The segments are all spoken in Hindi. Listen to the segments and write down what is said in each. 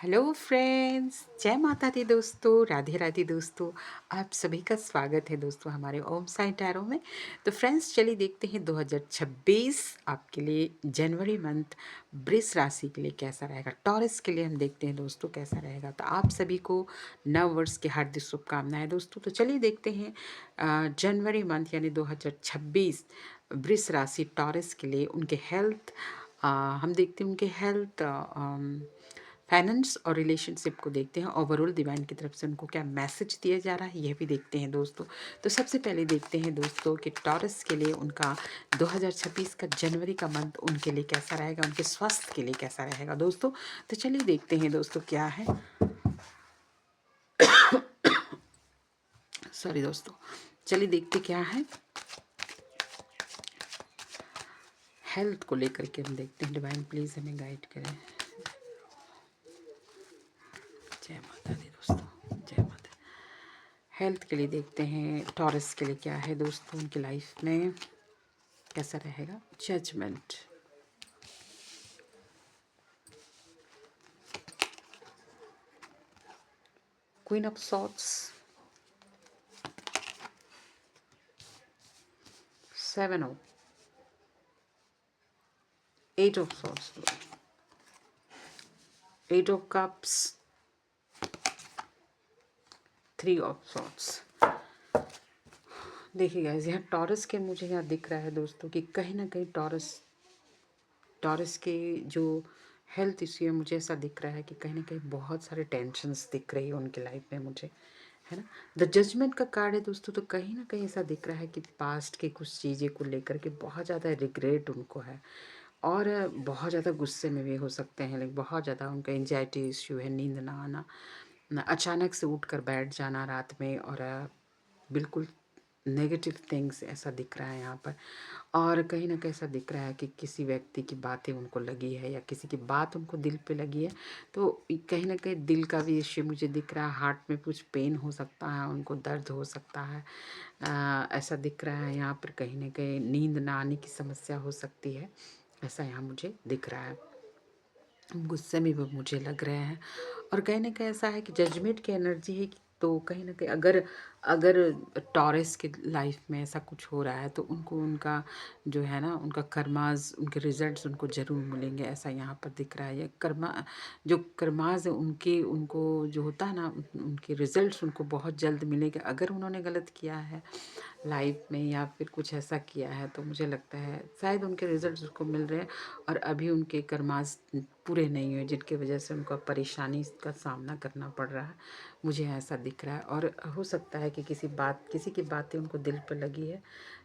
हेलो फ्रेंड्स, जय माता दी दोस्तों, राधे राधे दोस्तों। आप सभी का स्वागत है दोस्तों हमारे ओम साई टैरो में। तो फ्रेंड्स, चलिए देखते हैं 2026 आपके लिए जनवरी मंथ वृष राशि के लिए कैसा रहेगा। टॉरस के लिए हम देखते हैं दोस्तों कैसा रहेगा। तो आप सभी को नव वर्ष की हार्दिक शुभकामनाएं दोस्तों। तो चलिए देखते हैं जनवरी मंथ यानी 2026 वृष राशि टॉरस के लिए उनके हेल्थ। हम देखते हैं उनके हेल्थ, फाइनेंस और रिलेशनशिप को देखते हैं। ओवरऑल डिवाइन की तरफ से उनको क्या मैसेज दिया जा रहा है यह भी देखते हैं दोस्तों। तो सबसे पहले देखते हैं दोस्तों कि टॉरस के लिए उनका 2026 का जनवरी का मंथ उनके लिए कैसा रहेगा, उनके स्वास्थ्य के लिए कैसा रहेगा दोस्तों। तो चलिए देखते हैं दोस्तों क्या है। सॉरी दोस्तों, चलिए देखते क्या है हेल्थ को लेकर के। हम देखते हैं डिवाइन प्लीज हमें गाइड करें। जय माता दी दोस्तों, जय माता। हेल्थ के लिए देखते हैं टॉरस के लिए क्या है दोस्तों, उनकी लाइफ में कैसा रहेगा। Judgement, queen of swords, 7 of, 8 of swords, 8 of cups, 3 of swords. देखिए गाइस, यहाँ टॉरस के मुझे यहाँ दिख रहा है दोस्तों कि कहीं ना कहीं टॉरस के जो हेल्थ इश्यू है, मुझे ऐसा दिख रहा है कि कहीं ना कहीं बहुत सारे टेंशन्स दिख रही है उनकी लाइफ में मुझे, है ना। द जजमेंट का कार्ड है दोस्तों। तो कहीं ना कहीं ऐसा दिख रहा है कि पास्ट के कुछ चीज़ें को लेकर के बहुत ज़्यादा रिग्रेट उनको है और बहुत ज़्यादा गुस्से में भी हो सकते हैं। लेकिन बहुत ज़्यादा उनका एंजाइटी इश्यू है, नींद ना आना, अचानक से उठ कर बैठ जाना रात में और बिल्कुल नेगेटिव थिंग्स ऐसा दिख रहा है यहाँ पर। और कहीं ना कहीं ऐसा दिख रहा है कि किसी व्यक्ति की बातें उनको लगी है या किसी की बात उनको दिल पे लगी है। तो कहीं ना कहीं दिल का भी इश्यू मुझे दिख रहा है। हार्ट में कुछ पेन हो सकता है, उनको दर्द हो सकता है, ऐसा दिख रहा है यहाँ पर। कहीं ना कहीं नींद ना आने की समस्या हो सकती है, ऐसा यहाँ मुझे दिख रहा है। गुस्से में भी मुझे लग रहे हैं। और कहीं ना कहीं ऐसा है कि जजमेंट की एनर्जी है तो कहीं ना कहीं अगर अगर टॉरस के लाइफ में ऐसा कुछ हो रहा है तो उनको उनका जो है ना, उनका कर्माज, उनके रिजल्ट्स उनको ज़रूर मिलेंगे, ऐसा यहाँ पर दिख रहा है। ये कर्मा, जो कर्माज है उनके, उनको जो होता है ना, उनके रिजल्ट्स उनको बहुत जल्द मिलेंगे। अगर उन्होंने गलत किया है लाइफ में या फिर कुछ ऐसा किया है तो मुझे लगता है शायद उनके रिजल्ट्स उसको मिल रहे हैं और अभी उनके कर्मास पूरे नहीं हुए, जिनकी वजह से उनको परेशानी का सामना करना पड़ रहा है, मुझे ऐसा दिख रहा है। और हो सकता है कि किसी की बातें उनको दिल पर लगी है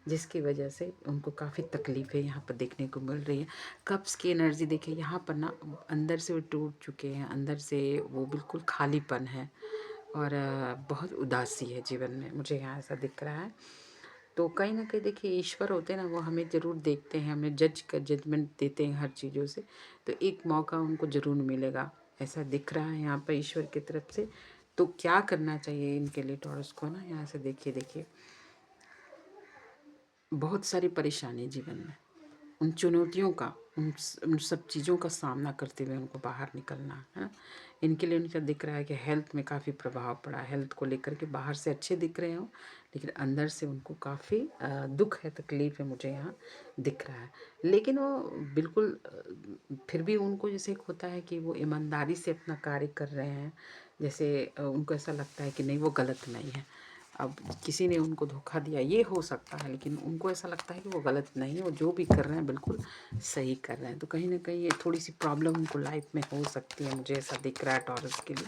जिसकी वजह से उनको काफ़ी तकलीफ़ें यहाँ पर देखने को मिल रही है। कप्स की एनर्जी देखिए यहाँ पर ना, अंदर से वो टूट चुके हैं, अंदर से वो बिल्कुल खालीपन है और बहुत उदासी है जीवन में, मुझे यहाँ ऐसा दिख रहा है। तो कहीं न कहीं देखिए ईश्वर होते हैं ना, वो हमें ज़रूर देखते हैं, हमें जजमेंट देते हैं हर चीज़ों से। तो एक मौका उनको ज़रूर मिलेगा, ऐसा दिख रहा है यहाँ पर ईश्वर की तरफ से। तो क्या करना चाहिए इनके लिए टॉरस को ना, यहाँ से देखिए बहुत सारी परेशानी जीवन में, उन चुनौतियों का, उन सब चीज़ों का सामना करते हुए उनको बाहर निकलना है ना। इनके लिए उनका दिख रहा है कि हेल्थ में काफ़ी प्रभाव पड़ा है। हेल्थ को लेकर के बाहर से अच्छे दिख रहे हो लेकिन अंदर से उनको काफ़ी दुख है, तकलीफ़ है, मुझे यहाँ दिख रहा है। लेकिन वो बिल्कुल फिर भी उनको जैसे एक होता है कि वो ईमानदारी से अपना कार्य कर रहे हैं। जैसे उनको ऐसा लगता है कि नहीं, वो गलत नहीं है। अब किसी ने उनको धोखा दिया ये हो सकता है, लेकिन उनको ऐसा लगता है कि वो गलत नहीं है, वो जो भी कर रहे हैं बिल्कुल सही कर रहे हैं। तो कहीं ना कहीं ये थोड़ी सी प्रॉब्लम उनको लाइफ में हो सकती है, मुझे ऐसा दिख रहा है टॉरस के लिए।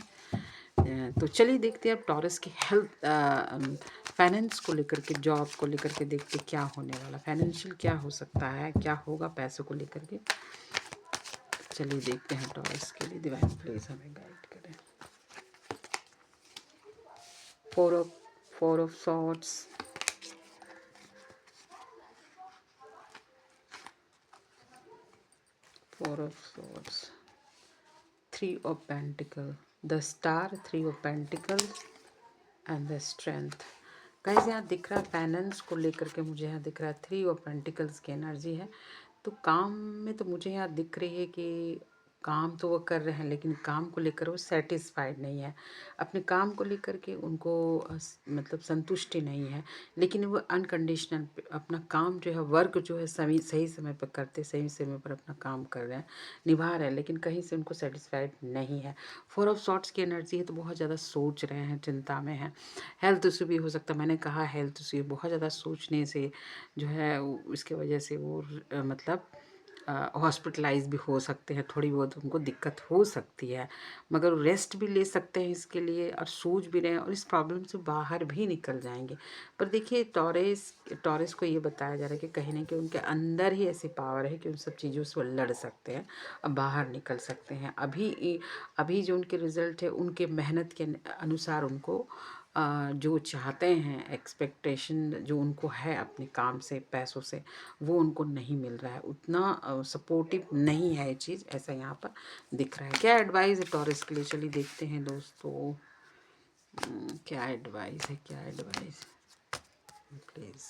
तो चलिए देखते हैं अब टॉरस की हेल्थ, फाइनेंस को लेकर के, जॉब को लेकर के देखते क्या होने वाला, फाइनेंशियल क्या हो सकता है, क्या होगा पैसों को लेकर के। चलिए देखते हैं टॉरस के लिए, डिवाइन प्लीज हमें गाइड करें। Four of swords, 4 of swords, 3 of pentacle, the star, 3 of pentacles and the strength। Guys यहाँ दिख रहा है फाइनेंस को लेकर के, मुझे यहाँ दिख रहा है 3 of pentacles की एनर्जी है। तो काम में तो मुझे यहाँ दिख रही है कि काम तो वो कर रहे हैं लेकिन काम को लेकर वो सैटिस्फाइड नहीं है। अपने काम को लेकर के उनको मतलब संतुष्टि नहीं है, लेकिन वो अनकंडीशनल अपना काम जो है, वर्क जो है सही समय पर करते, सही समय पर अपना काम कर रहे हैं, निभा रहे हैं, लेकिन कहीं से उनको सैटिस्फाइड नहीं है। 4 ऑफ सॉर्ट्स की एनर्जी है, तो बहुत ज़्यादा सोच रहे हैं, चिंता में हैं। हेल्थ इशू भी हो सकता है, मैंने कहा हेल्थ इशू बहुत ज़्यादा सोचने से जो है उसकी वजह से वो मतलब हॉस्पिटलाइज भी हो सकते हैं, थोड़ी बहुत उनको दिक्कत हो सकती है, मगर रेस्ट भी ले सकते हैं इसके लिए, और सोच भी रहे हैं और इस प्रॉब्लम से बाहर भी निकल जाएंगे। पर देखिए टॉरस टॉरस को ये बताया जा रहा है कि कहीं ना कहीं उनके अंदर ही ऐसी पावर है कि उन सब चीज़ों से वो लड़ सकते हैं और बाहर निकल सकते हैं। अभी अभी जो उनके रिजल्ट है उनके मेहनत के अनुसार उनको जो चाहते हैं, एक्सपेक्टेशन जो उनको है अपने काम से, पैसों से, वो उनको नहीं मिल रहा है, उतना सपोर्टिव नहीं है ये चीज़, ऐसा यहाँ पर दिख रहा है। क्या एडवाइस है टॉरस के लिए, चलिए देखते हैं दोस्तों। क्या एडवाइस है, क्या एडवाइस है प्लीज़।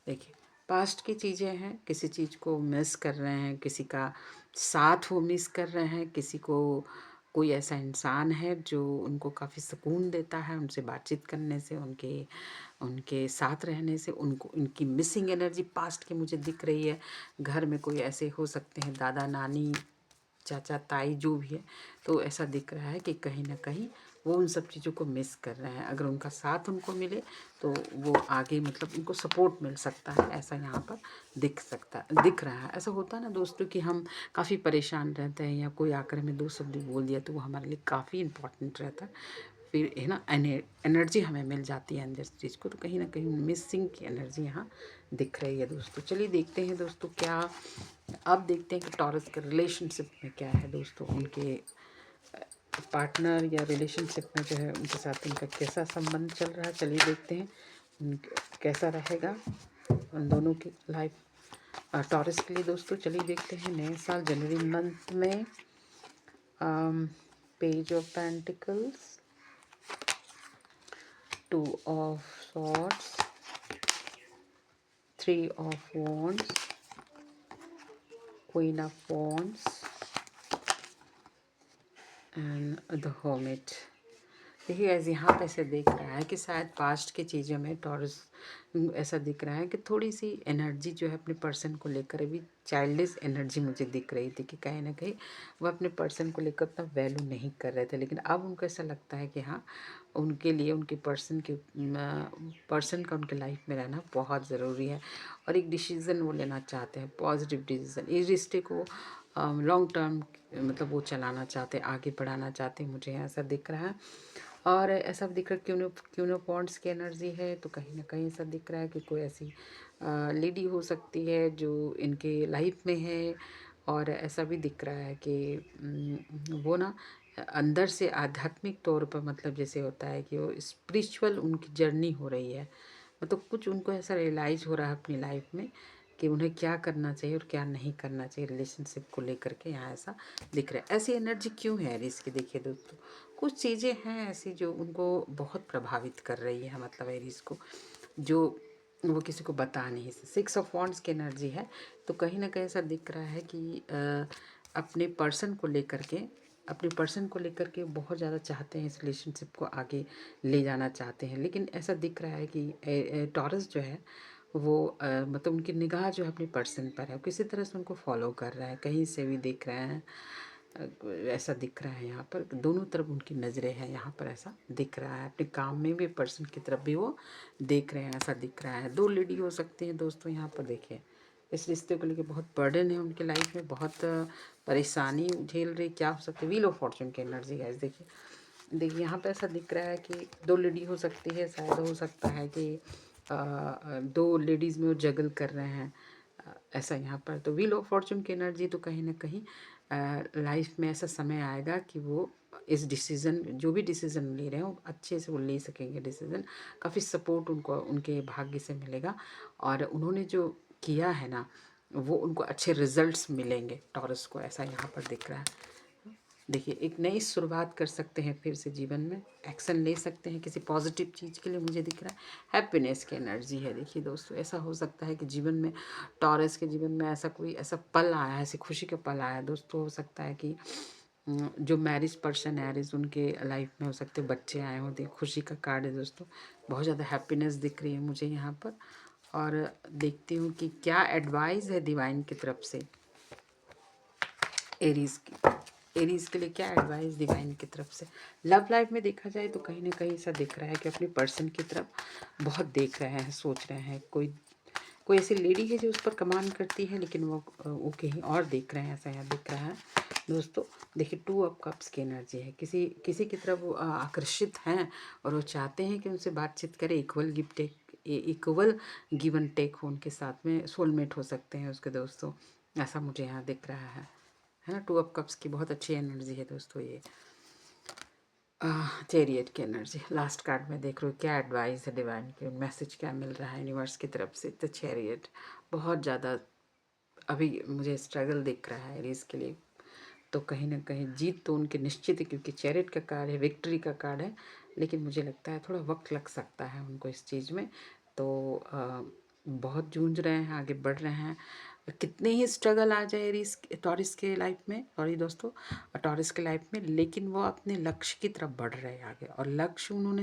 देखिए पास्ट की चीज़ें हैं, किसी चीज़ को मिस कर रहे हैं, किसी का साथ वो मिस कर रहे हैं, किसी को कोई ऐसा इंसान है जो उनको काफ़ी सुकून देता है, उनसे बातचीत करने से, उनके उनके साथ रहने से, उनको उनकी मिसिंग एनर्जी पास्ट की मुझे दिख रही है। घर में कोई ऐसे हो सकते हैं, दादा नानी, चाचा ताई, जो भी है, तो ऐसा दिख रहा है कि कहीं ना कहीं वो उन सब चीज़ों को मिस कर रहे हैं। अगर उनका साथ उनको मिले तो वो आगे मतलब उनको सपोर्ट मिल सकता है, ऐसा यहाँ पर दिख रहा है। ऐसा होता है ना दोस्तों कि हम काफ़ी परेशान रहते हैं या कोई आकर हमें दो शब्द बोल दिया तो वो हमारे लिए काफ़ी इम्पोर्टेंट रहता है, फिर है ना एनर्जी हमें मिल जाती है अंदर से चीज़ को, तो कहीं ना कहीं मिसिंग की एनर्जी यहाँ दिख रही है दोस्तों। चलिए देखते हैं दोस्तों क्या, अब देखते हैं कि टॉरस के रिलेशनशिप में क्या है दोस्तों, उनके पार्टनर या रिलेशनशिप में जो है उनके साथ उनका कैसा संबंध चल रहा है। चलिए देखते हैं कैसा रहेगा उन दोनों की लाइफ टॉरस के लिए दोस्तों। चलिए देखते हैं नए साल जनवरी मंथ में page of pentacles, 2 of swords, 3 of wands, queen of wands and the hermit। देखिए ऐसे यहाँ पे ऐसे दिख रहा है कि शायद पास्ट की चीज़ों में टॉरस ऐसा दिख रहा है कि थोड़ी सी एनर्जी जो है अपने पर्सन को लेकर, अभी चाइल्डिश एनर्जी मुझे दिख रही थी कि कहीं ना कहीं वो अपने पर्सन को लेकर उतना वैल्यू नहीं कर रहे थे, लेकिन अब उनको ऐसा लगता है कि हाँ उनके लिए उनके पर्सन का उनके लाइफ में रहना बहुत ज़रूरी है, और एक डिसीज़न वो लेना चाहते हैं, पॉजिटिव डिसीज़न, इस रिश्ते को लॉन्ग टर्म मतलब वो चलाना चाहते हैं, आगे बढ़ाना चाहते हैं, मुझे ऐसा दिख रहा है। और ऐसा दिख रहा है क्यूनो पॉन्ड्स की एनर्जी है, तो कहीं ना कहीं ऐसा दिख रहा है कि कोई ऐसी लेडी हो सकती है जो इनके लाइफ में है, और ऐसा भी दिख रहा है कि वो ना अंदर से आध्यात्मिक तौर पर, मतलब जैसे होता है कि वो स्पिरिचुअल उनकी जर्नी हो रही है, मतलब कुछ उनको ऐसा रियलाइज हो रहा है अपनी लाइफ में कि उन्हें क्या करना चाहिए और क्या नहीं करना चाहिए रिलेशनशिप को लेकर के, यहाँ ऐसा दिख रहा है। ऐसी एनर्जी क्यों है एरीज की, देखिए दोस्तों कुछ चीज़ें हैं ऐसी जो उनको बहुत प्रभावित कर रही है, मतलब एरीज को, जो वो किसी को बता नहीं सकते। 6 ऑफ वॉन्ड्स की एनर्जी है, तो कहीं ना कहीं ऐसा दिख रहा है कि अपने पर्सन को लेकर के, अपने पर्सन को लेकर के बहुत ज़्यादा चाहते हैं, इस रिलेशनशिप को आगे ले जाना चाहते हैं, लेकिन ऐसा दिख रहा है कि टॉरस जो है वो मतलब उनकी निगाह जो है अपने पर्सन पर है, किसी तरह से उनको फॉलो कर रहा है, कहीं से भी देख रहे हैं, ऐसा दिख रहा है। यहाँ पर दोनों तरफ उनकी नज़रें हैं, यहाँ पर ऐसा दिख रहा है, अपने काम में भी पर्सन की तरफ भी वो देख रहे हैं, ऐसा दिख रहा है। 2 लेडी हो सकती हैं दोस्तों, यहाँ पर देखिए इस रिश्ते को लेकर बहुत बर्डन है उनके लाइफ में, बहुत परेशानी झेल रही, क्या हो सकती है, व्हील ऑफ फॉर्चून की एनर्जी है। देखिए यहाँ पे ऐसा दिख रहा है कि 2 लेडी हो सकती है, शायद हो सकता है कि 2 लेडीज़ में वो जगल कर रहे हैं, ऐसा यहाँ पर। तो व्हील ऑफ फॉर्चून की एनर्जी, तो कहीं ना कहीं लाइफ में ऐसा समय आएगा कि वो इस डिसीज़न, जो भी डिसीज़न ले रहे हैं वो अच्छे से वो ले सकेंगे डिसीज़न, काफ़ी सपोर्ट उनको उनके भाग्य से मिलेगा, और उन्होंने जो किया है ना वो उनको अच्छे रिजल्ट्स मिलेंगे टॉरस को, ऐसा यहाँ पर दिख रहा है। देखिए एक नई शुरुआत कर सकते हैं फिर से जीवन में, एक्शन ले सकते हैं किसी पॉजिटिव चीज़ के लिए, मुझे दिख रहा है हैप्पीनेस की एनर्जी है। देखिए दोस्तों ऐसा हो सकता है कि जीवन में, टॉरस के जीवन में ऐसा कोई ऐसा पल आया है, ऐसी खुशी का पल आया है दोस्तों। हो सकता है कि जो मैरिज पर्सन है उनके लाइफ में हो सकते बच्चे आए हों। देखिए खुशी का कार्ड है दोस्तों, बहुत ज़्यादा हैप्पीनेस दिख रही है मुझे यहाँ पर। और देखती हूँ कि क्या एडवाइस है डिवाइन की तरफ से एरीज की, एरीज के लिए क्या एडवाइस डिवाइन की तरफ से। लव लाइफ में देखा जाए तो कहीं ना कहीं ऐसा दिख रहा है कि अपने पर्सन की तरफ बहुत देख रहे हैं, सोच रहे हैं। कोई कोई ऐसी लेडी है जो उस पर कमांड करती है, लेकिन वो कहीं और देख रहे हैं, ऐसा यहाँ दिख रहा है दोस्तों। देखिए 2 ऑफ कप्स की एनर्जी है, किसी किसी की तरफ वो आकर्षित हैं और वो चाहते हैं कि उनसे बातचीत करें। Equal gift take, equal give and take हो उनके साथ में, सोलमेट हो सकते हैं उसके दोस्तों, ऐसा मुझे यहाँ दिख रहा है ना। 2 ऑफ कप्स की बहुत अच्छी एनर्जी है दोस्तों ये। चैरियट की एनर्जी लास्ट कार्ड में देख रहे हो, क्या एडवाइस है डिवाइन की, मैसेज क्या मिल रहा है यूनिवर्स की तरफ से। तो चैरियट बहुत ज़्यादा अभी मुझे स्ट्रगल दिख रहा है इसके लिए, तो कहीं ना कहीं जीत तो उनकी निश्चित है, क्योंकि चैरियट का कार्ड है, विक्ट्री का कार्ड है। लेकिन मुझे लगता है थोड़ा वक्त लग सकता है उनको इस चीज़ में। तो बहुत जूझ रहे हैं, आगे बढ़ रहे हैं। कितने ही स्ट्रगल आ जाए एरीज टॉरस के लाइफ में, सॉरी दोस्तों, टॉरस के लाइफ में, लेकिन वो अपने लक्ष्य की तरफ बढ़ रहे हैं आगे। और लक्ष्य उन्होंने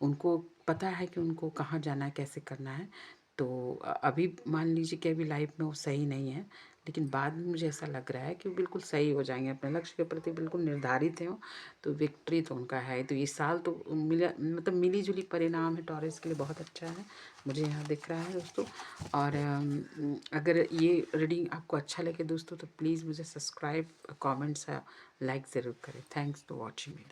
उनको पता है कि उनको कहाँ जाना है, कैसे करना है। तो अभी मान लीजिए कि अभी लाइफ में वो सही नहीं है, लेकिन बाद में मुझे ऐसा लग रहा है कि वो बिल्कुल सही हो जाएंगे, अपने लक्ष्य के प्रति बिल्कुल निर्धारित हैं वो। तो विक्ट्री तो उनका है। तो ये साल तो मिला, मतलब मिली जुली परिणाम है टॉरस के लिए, बहुत अच्छा है मुझे यहाँ दिख रहा है दोस्तों। और अगर ये रीडिंग आपको अच्छा लगे दोस्तों तो प्लीज़ मुझे सब्सक्राइब, कमेंट्स, लाइक ज़रूर करें। Thanks for watching me.